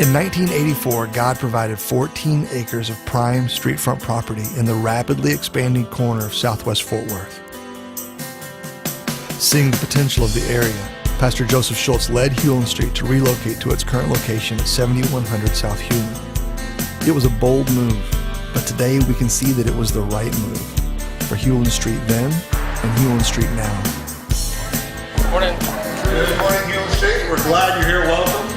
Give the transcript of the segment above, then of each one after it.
In 1984, God provided 14 acres of prime streetfront property in the rapidly expanding corner of Southwest Fort Worth. Seeing the potential of the area, Pastor Joseph Schultz led Hulen Street to relocate to its current location at 7100 South Hulen. It was a bold move, but today we can see that it was the right move for Hulen Street then and Hulen Street now. Good morning. Good morning, Hulen Street. We're glad you're here. Welcome.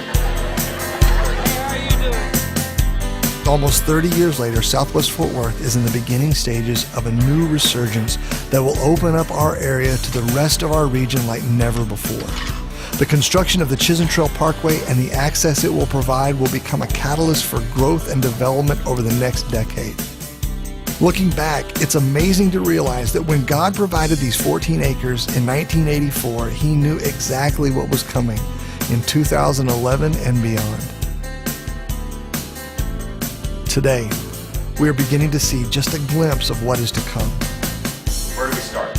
Almost 30 years later, Southwest Fort Worth is in the beginning stages of a new resurgence that will open up our area to the rest of our region like never before. The construction of the Chisholm Trail Parkway and the access it will provide will become a catalyst for growth and development over the next decade. Looking back, it's amazing to realize that when God provided these 14 acres in 1984, He knew exactly what was coming in 2011 and beyond. Today, we are beginning to see just a glimpse of what is to come. Where do we start?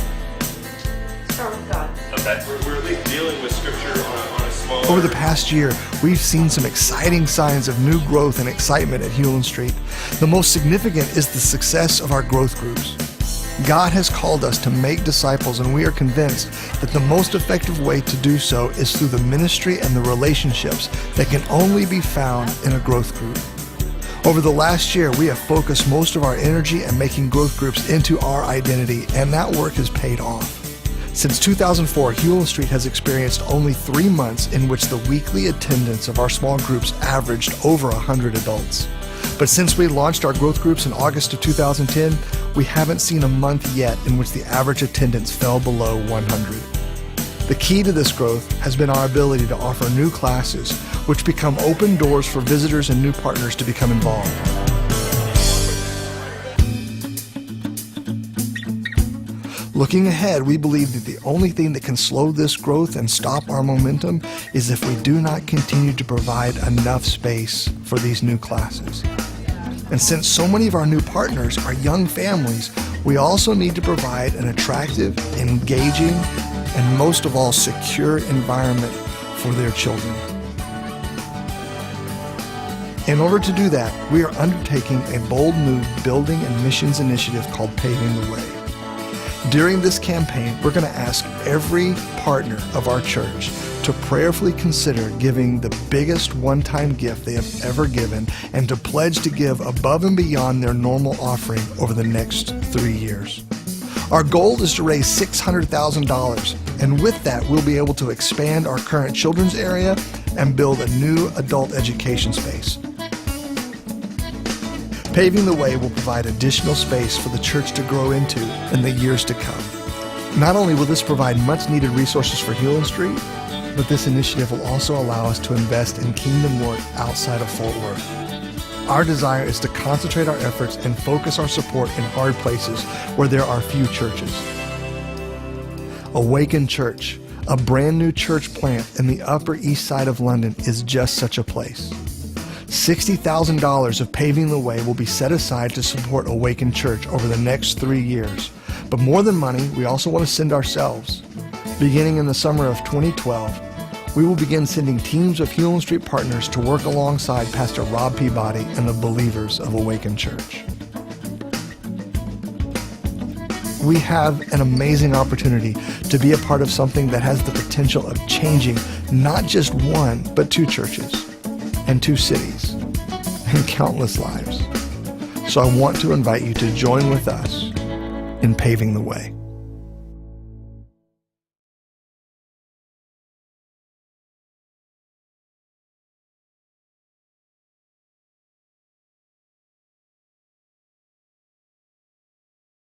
Start with God. Okay. We're at least dealing with Scripture on a small... Over the past year, we've seen some exciting signs of new growth and excitement at Hulen Street. The most significant is the success of our growth groups. God has called us to make disciples, and we are convinced that the most effective way to do so is through the ministry and the relationships that can only be found in a growth group. Over the last year, we have focused most of our energy and making growth groups into our identity, and that work has paid off. Since 2004, Hulen Street has experienced only 3 months in which the weekly attendance of our small groups averaged over 100 adults. But since we launched our growth groups in August of 2010, we haven't seen a month yet in which the average attendance fell below 100. The key to this growth has been our ability to offer new classes, which become open doors for visitors and new partners to become involved. Looking ahead, we believe that the only thing that can slow this growth and stop our momentum is if we do not continue to provide enough space for these new classes. And since so many of our new partners are young families, we also need to provide an attractive, engaging, and most of all, secure environment for their children. In order to do that, we are undertaking a bold new building and missions initiative called Paving the Way. During this campaign, we're going to ask every partner of our church to prayerfully consider giving the biggest one-time gift they have ever given and to pledge to give above and beyond their normal offering over the next 3 years. Our goal is to raise $600,000, and with that, we'll be able to expand our current children's area and build a new adult education space. Paving the Way will provide additional space for the church to grow into in the years to come. Not only will this provide much-needed resources for Hulen Street, but this initiative will also allow us to invest in kingdom work outside of Fort Worth. Our desire is to concentrate our efforts and focus our support in hard places where there are few churches. Awaken Church, a brand new church plant in the Upper East Side of London, is just such a place. $60,000 of Paving the Way will be set aside to support Awaken Church over the next 3 years. But more than money, we also want to send ourselves. Beginning in the summer of 2012, we will begin sending teams of Hulen Street partners to work alongside Pastor Rob Peabody and the believers of Awaken Church. We have an amazing opportunity to be a part of something that has the potential of changing not just one, but 2 churches and 2 cities and countless lives. So I want to invite you to join with us in Paving the Way.